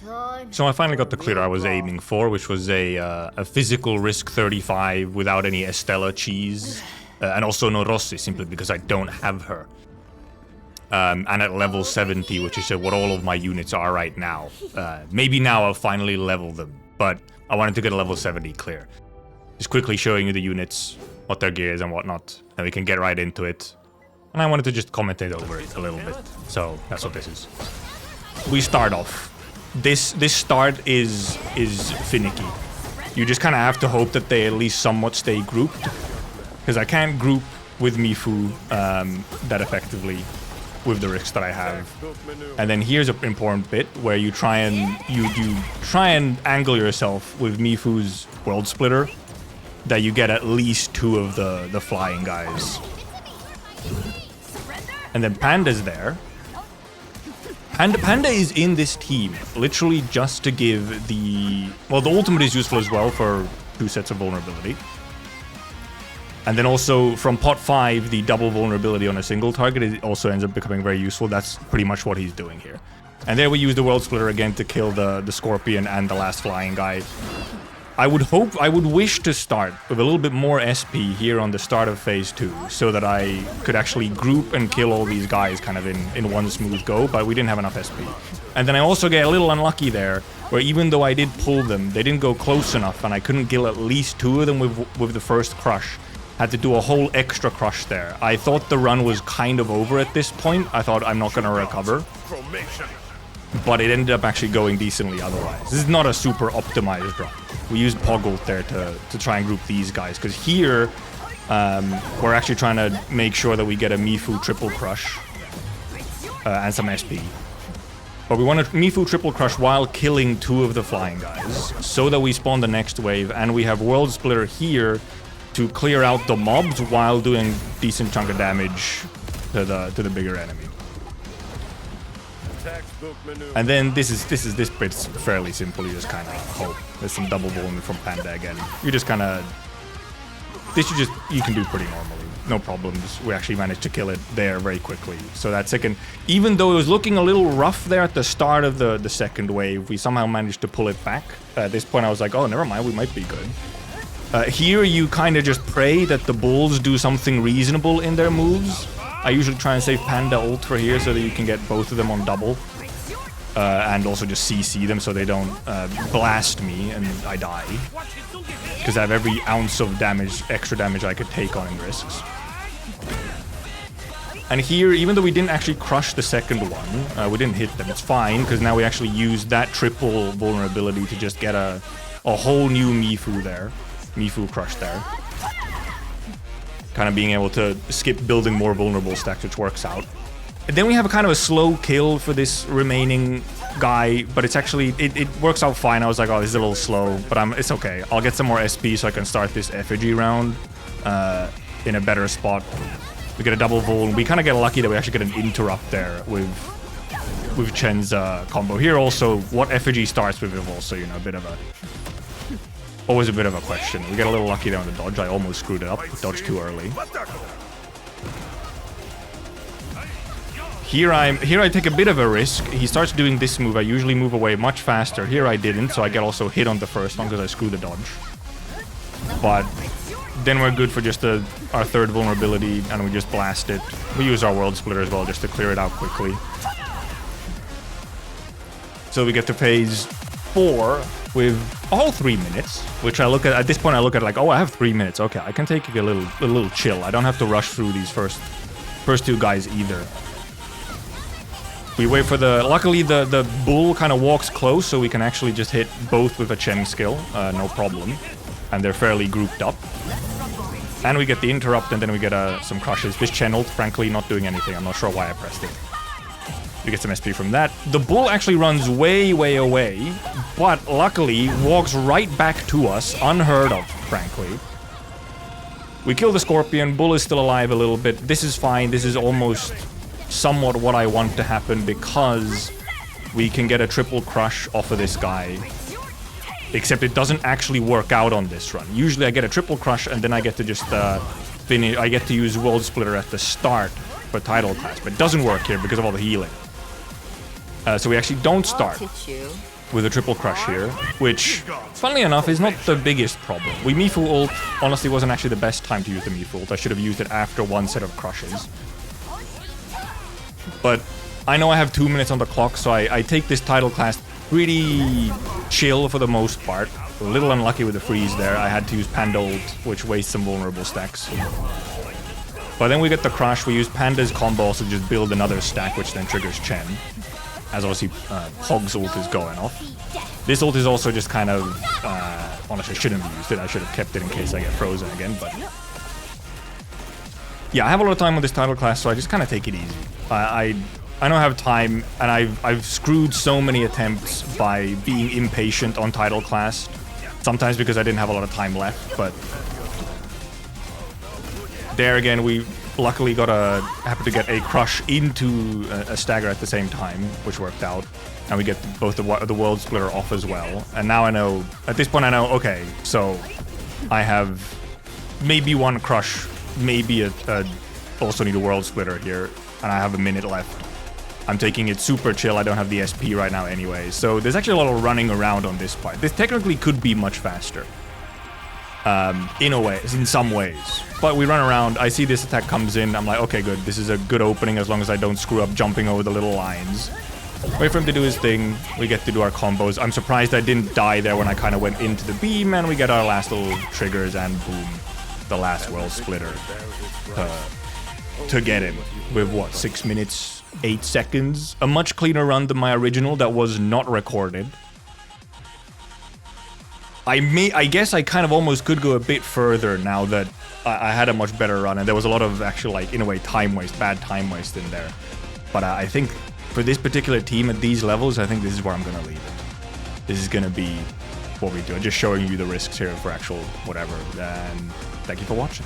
So I finally got the clear I was aiming for, which was a physical risk 35 without any Estella cheese, and also no Rossi, simply because I don't have her. And at level 70, which is what all of my units are right now. Maybe now I'll finally level them, but I wanted to get a level 70 clear. Just quickly showing you the units, what their gear is and whatnot, and we can get right into it. And I wanted to just commentate over it a little bit, so that's what this is. We start off. This start is finicky. You just kind of have to hope that they at least somewhat stay grouped, because I can't group with Mifu that effectively with the risks that I have. And then here's an important bit where you try and angle yourself with Mifu's World Splitter, that you get at least 2 of the flying guys. And then Panda's there. Panda is in this team literally just to give the ultimate is useful as well for 2 sets of vulnerability. And then also from pot 5, the double vulnerability on a single target it also ends up becoming very useful. That's pretty much what he's doing here. And there we use the World Splitter again to kill the Scorpion and the last flying guy. I would wish to start with a little bit more SP here on the start of phase 2, so that I could actually group and kill all these guys kind of in one smooth go, but we didn't have enough SP. And then I also get a little unlucky there, where even though I did pull them, they didn't go close enough, and I couldn't kill at least 2 of them with the first crush. Had to do a whole extra crush there. I thought the run was kind of over at this point. I thought I'm not gonna recover. But it ended up actually going decently otherwise. This is not a super optimized run. We used Poggle there to try and group these guys, because here we're actually trying to make sure that we get a Mifu triple crush and some SP. But we want a Mifu triple crush while killing 2 of the flying guys, so that we spawn the next wave, and we have World Splitter here to clear out the mobs while doing decent chunk of damage to the bigger enemy. And then this bit's fairly simple. You just kind of hope. There's some double vulnerability from Panda again. You just kind of you can do pretty normally, no problems. We actually managed to kill it there very quickly. So that second, even though it was looking a little rough there at the start of the second wave, we somehow managed to pull it back. At this point, I was like, oh, never mind, we might be good. Here, you kind of just pray that the bulls do something reasonable in their moves. I usually try and save Panda ult for here so that you can get both of them on double. And also just CC them so they don't blast me and I die. Because I have every ounce of damage, extra damage I could take on in risks. And here, even though we didn't actually crush the second one, we didn't hit them, it's fine, because now we actually used that triple vulnerability to just get a whole new Mifu there. Mifu crush there. Kind of being able to skip building more vulnerable stacks, which works out. And then we have a kind of a slow kill for this remaining guy, but it's actually, it works out fine. I was like, oh, this is a little slow, but it's okay. I'll get some more SP so I can start this effigy round in a better spot. We get a double vul, and we kind of get lucky that we actually get an interrupt there with Chen's combo. Here also, what effigy starts with is also, you know, a bit of a... Always a bit of a question. We get a little lucky there on the dodge. I almost screwed it up. Dodged too early. Here I take a bit of a risk. He starts doing this move. I usually move away much faster. Here I didn't, so I get also hit on the first one because I screwed the dodge. But then we're good for just our third vulnerability, and we just blast it. We use our World Splitter as well just to clear it out quickly. So we get to phase 4 with all 3 minutes, which I look at this point I look at like, oh, I have 3 minutes. Okay, I can take a little chill. I don't have to rush through these first 2 guys either. We wait for luckily the bull kind of walks close, so we can actually just hit both with a Chen skill, no problem. And they're fairly grouped up. And we get the interrupt, and then we get some crushes. This Chen ult, frankly, not doing anything. I'm not sure why I pressed it. We get some SP from that. The bull actually runs way, way away, but luckily walks right back to us, unheard of, frankly. We kill the Scorpion. Bull is still alive a little bit. This is fine. This is almost somewhat what I want to happen, because we can get a triple crush off of this guy. Except it doesn't actually work out on this run. Usually I get a triple crush, and then I get to just finish. I get to use World Splitter at the start for title class, but it doesn't work here because of all the healing. So we actually don't start. with a triple crush here, which, funnily enough, is not the biggest problem. We Mifu ult honestly wasn't actually the best time to use the Mifu ult. I should have used it after one set of crushes. But I know I have 2 minutes on the clock, so I take this title class pretty chill for the most part. A little unlucky with the freeze there. I had to use Panda ult, which wastes some vulnerable stacks. But then we get the crush. We use Panda's combo also to just build another stack, which then triggers Chen. As obviously Hog's ult is going off. This ult is also just kind of... honestly, I shouldn't have used it. I should have kept it in case I get frozen again, but... Yeah, I have a lot of time with this title class, so I just kind of take it easy. I don't have time, and I've screwed so many attempts by being impatient on title class. Sometimes because I didn't have a lot of time left, but... There again, we luckily happened to get a crush into a stagger at the same time, which worked out. And we get both the world splitter off as well. And now I know, at this point I know, okay, so I have maybe one crush, maybe also need a world splitter here, and I have a minute left. I'm taking it super chill, I don't have the SP right now anyway, so there's actually a lot of running around on this part. This technically could be much faster. In some ways. But we run around, I see this attack comes in, I'm like, okay, good, this is a good opening as long as I don't screw up jumping over the little lines. Wait for him to do his thing, we get to do our combos. I'm surprised I didn't die there when I kind of went into the beam, and we get our last little triggers, and boom, the last world splitter. To get him with, what, 6 minutes, 8 seconds? A much cleaner run than my original that was not recorded. I guess I kind of almost could go a bit further now that I had a much better run, and there was a lot of actual, like, in a way, bad time waste in there. But I think for this particular team at these levels, I think this is where I'm going to leave it. This is going to be what we do. I'm just showing you the risks here for actual whatever, and thank you for watching.